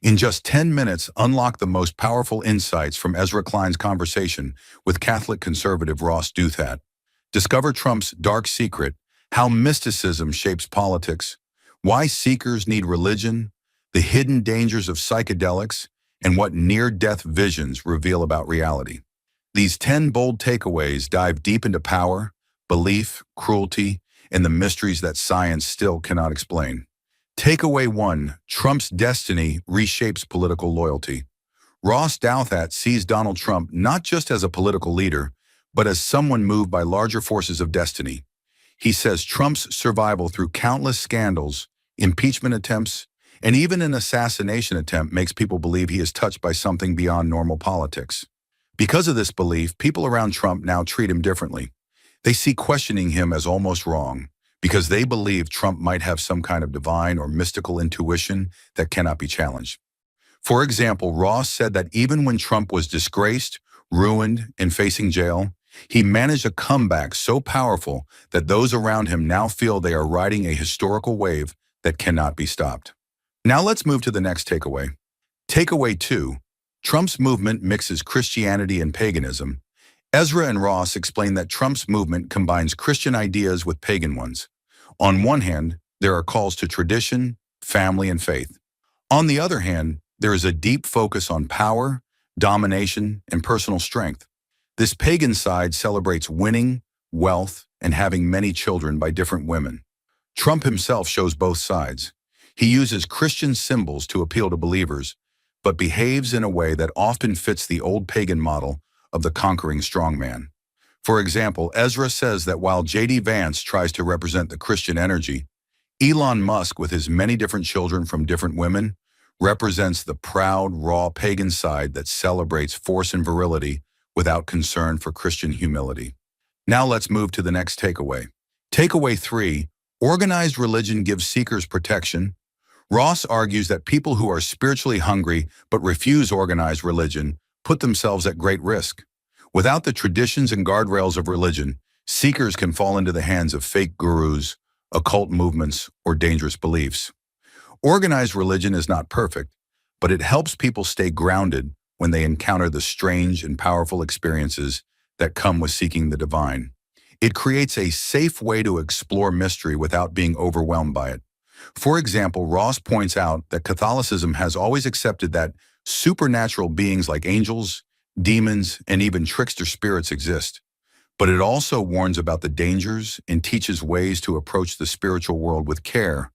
In just 10 minutes, unlock the most powerful insights from Ezra Klein's conversation with Catholic conservative Ross Douthat. Discover Trump's dark secret, how mysticism shapes politics, why seekers need religion, the hidden dangers of psychedelics, and what near-death visions reveal about reality. These 10 bold takeaways dive deep into power, belief, cruelty, and the mysteries that science still cannot explain. Takeaway 1. Trump's destiny reshapes political loyalty. Ross Douthat sees Donald Trump not just as a political leader, but as someone moved by larger forces of destiny. He says Trump's survival through countless scandals, impeachment attempts, and even an assassination attempt makes people believe he is touched by something beyond normal politics. Because of this belief, people around Trump now treat him differently. They see questioning him as almost wrong, because they believe Trump might have some kind of divine or mystical intuition that cannot be challenged. For example, Ross said that even when Trump was disgraced, ruined, and facing jail, he managed a comeback so powerful that those around him now feel they are riding a historical wave that cannot be stopped. Now let's move to the next takeaway. Takeaway 2. Trump's movement mixes Christianity and paganism. Ezra and Ross explain that Trump's movement combines Christian ideas with pagan ones. On one hand, there are calls to tradition, family, and faith. On the other hand, there is a deep focus on power, domination, and personal strength. This pagan side celebrates winning, wealth, and having many children by different women. Trump himself shows both sides. He uses Christian symbols to appeal to believers, but behaves in a way that often fits the old pagan model of the conquering strongman. For example, Ezra says that while J.D. Vance tries to represent the Christian energy, Elon Musk, with his many different children from different women, represents the proud, raw pagan side that celebrates force and virility without concern for Christian humility. Now let's move to the next takeaway. Takeaway 3. Organized religion gives seekers protection. Ross argues that people who are spiritually hungry but refuse organized religion put themselves at great risk. Without the traditions and guardrails of religion, seekers can fall into the hands of fake gurus, occult movements, or dangerous beliefs. Organized religion is not perfect, but it helps people stay grounded when they encounter the strange and powerful experiences that come with seeking the divine. It creates a safe way to explore mystery without being overwhelmed by it. For example, Ross points out that Catholicism has always accepted that supernatural beings like angels, demons, and even trickster spirits exist. But it also warns about the dangers and teaches ways to approach the spiritual world with care,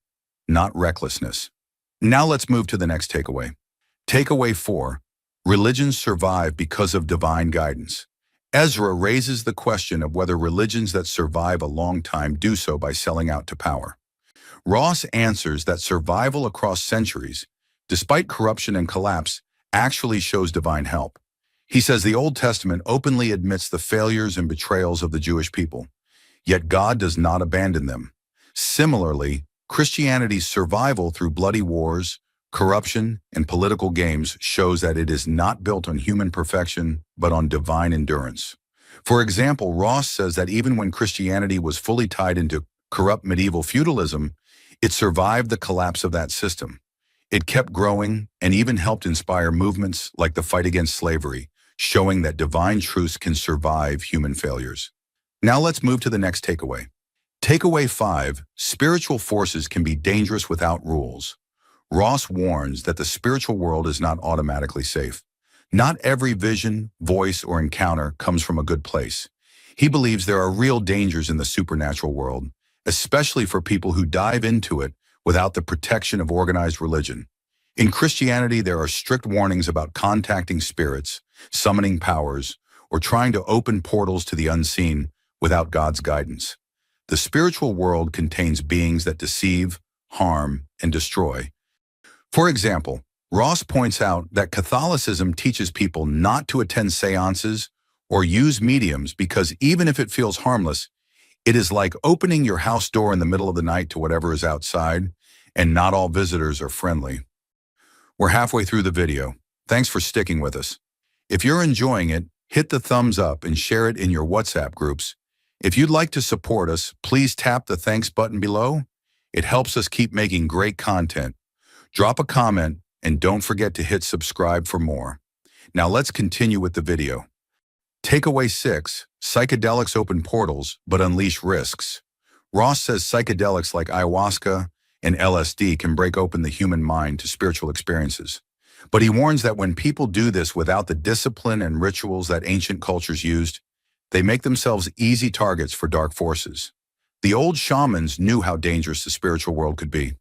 not recklessness. Now let's move to the next takeaway. Takeaway 4. Religions survive because of divine guidance. Ezra raises the question of whether religions that survive a long time do so by selling out to power. Ross answers that survival across centuries, despite corruption and collapse, actually shows divine help. He says the Old Testament openly admits the failures and betrayals of the Jewish people, yet God does not abandon them. Similarly, Christianity's survival through bloody wars, corruption, and political games shows that it is not built on human perfection, but on divine endurance. For example, Ross says that even when Christianity was fully tied into corrupt medieval feudalism, it survived the collapse of that system. It kept growing and even helped inspire movements like the fight against slavery, showing that divine truths can survive human failures. Now let's move to the next takeaway. Takeaway 5. Spiritual forces can be dangerous without rules. Ross warns that the spiritual world is not automatically safe. Not every vision, voice, or encounter comes from a good place. He believes there are real dangers in the supernatural world, especially for people who dive into it without the protection of organized religion. In Christianity, there are strict warnings about contacting spirits, summoning powers, or trying to open portals to the unseen without God's guidance. The spiritual world contains beings that deceive, harm, and destroy. For example, Ross points out that Catholicism teaches people not to attend seances or use mediums because even if it feels harmless, it is like opening your house door in the middle of the night to whatever is outside, and not all visitors are friendly. We're halfway through the video. Thanks for sticking with us. If you're enjoying it, hit the thumbs up and share it in your WhatsApp groups. If you'd like to support us, please tap the thanks button below. It helps us keep making great content. Drop a comment and don't forget to hit subscribe for more. Now let's continue with the video. Takeaway 6, psychedelics open portals but unleash risks. Ross says psychedelics like ayahuasca and LSD can break open the human mind to spiritual experiences. But he warns that when people do this without the discipline and rituals that ancient cultures used, they make themselves easy targets for dark forces. The old shamans knew how dangerous the spiritual world could be.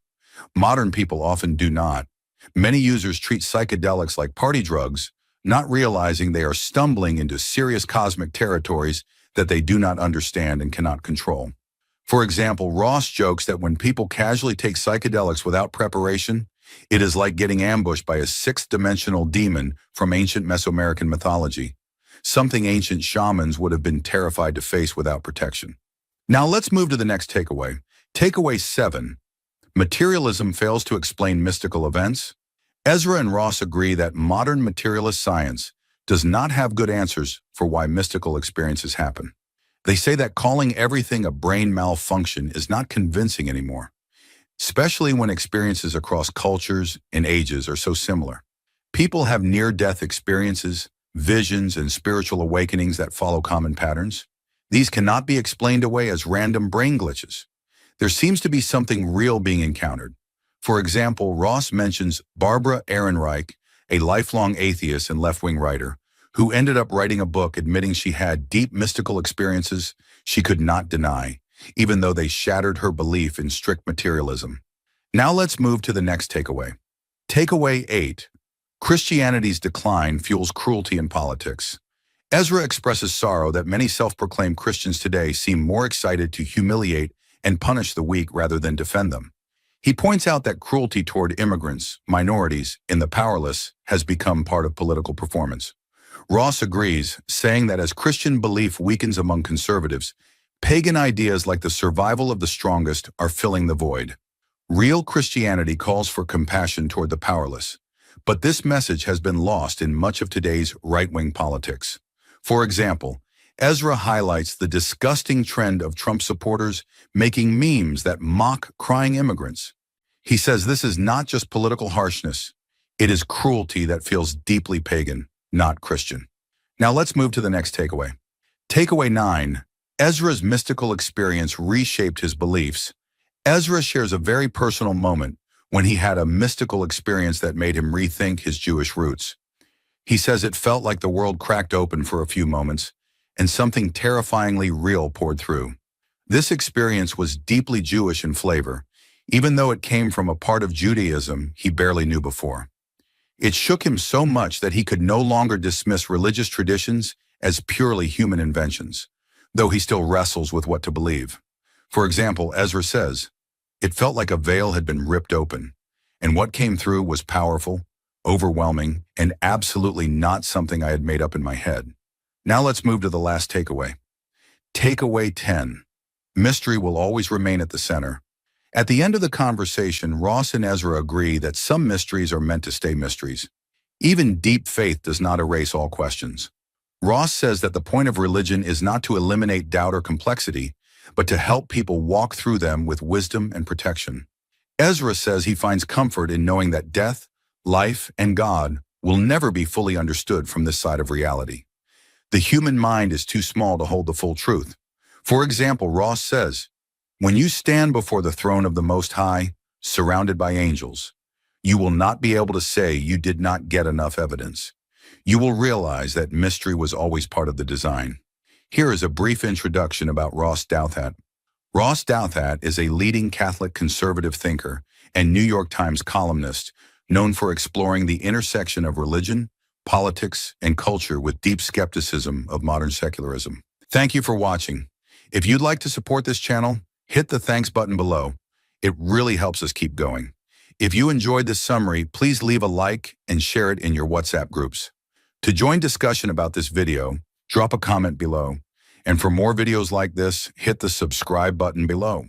Modern people often do not. Many users treat psychedelics like party drugs, not realizing they are stumbling into serious cosmic territories that they do not understand and cannot control. For example, Ross jokes that when people casually take psychedelics without preparation, it is like getting ambushed by a sixth-dimensional demon from ancient Mesoamerican mythology, something ancient shamans would have been terrified to face without protection. Now let's move to the next takeaway. Takeaway 7. Materialism fails to explain mystical events. Ezra and Ross agree that modern materialist science does not have good answers for why mystical experiences happen. They say that calling everything a brain malfunction is not convincing anymore, especially when experiences across cultures and ages are so similar. People have near-death experiences, visions, and spiritual awakenings that follow common patterns. These cannot be explained away as random brain glitches. There seems to be something real being encountered. For example, Ross mentions Barbara Ehrenreich, a lifelong atheist and left-wing writer, who ended up writing a book admitting she had deep mystical experiences she could not deny, even though they shattered her belief in strict materialism. Now let's move to the next takeaway. Takeaway 8. Christianity's decline fuels cruelty in politics. Ezra expresses sorrow that many self-proclaimed Christians today seem more excited to humiliate and punish the weak rather than defend them. He points out that cruelty toward immigrants, minorities, and the powerless has become part of political performance. Ross agrees, saying that as Christian belief weakens among conservatives, pagan ideas like the survival of the strongest are filling the void. Real Christianity calls for compassion toward the powerless, but this message has been lost in much of today's right-wing politics. For example, Ezra highlights the disgusting trend of Trump supporters making memes that mock crying immigrants. He says this is not just political harshness, it is cruelty that feels deeply pagan, not Christian. Now let's move to the next takeaway. Takeaway 9. Ezra's mystical experience reshaped his beliefs. Ezra shares a very personal moment when he had a mystical experience that made him rethink his Jewish roots. He says it felt like the world cracked open for a few moments, and something terrifyingly real poured through. This experience was deeply Jewish in flavor, even though it came from a part of Judaism he barely knew before. It shook him so much that he could no longer dismiss religious traditions as purely human inventions, though he still wrestles with what to believe. For example, Ezra says, "It felt like a veil had been ripped open, and what came through was powerful, overwhelming, and absolutely not something I had made up in my head." Now let's move to the last takeaway. Takeaway 10. Mystery will always remain at the center. At the end of the conversation, Ross and Ezra agree that some mysteries are meant to stay mysteries. Even deep faith does not erase all questions. Ross says that the point of religion is not to eliminate doubt or complexity, but to help people walk through them with wisdom and protection. Ezra says he finds comfort in knowing that death, life, and God will never be fully understood from this side of reality. The human mind is too small to hold the full truth. For example, Ross says, "When you stand before the throne of the Most High, surrounded by angels, you will not be able to say you did not get enough evidence. You will realize that mystery was always part of the design." Here is a brief introduction about Ross Douthat. Ross Douthat is a leading Catholic conservative thinker and New York Times columnist known for exploring the intersection of religion, politics, and culture with deep skepticism of modern secularism. Thank you for watching. If you'd like to support this channel, hit the thanks button below. It really helps us keep going. If you enjoyed this summary, please leave a like and share it in your WhatsApp groups. To join discussion about this video, drop a comment below. And for more videos like this, hit the subscribe button below.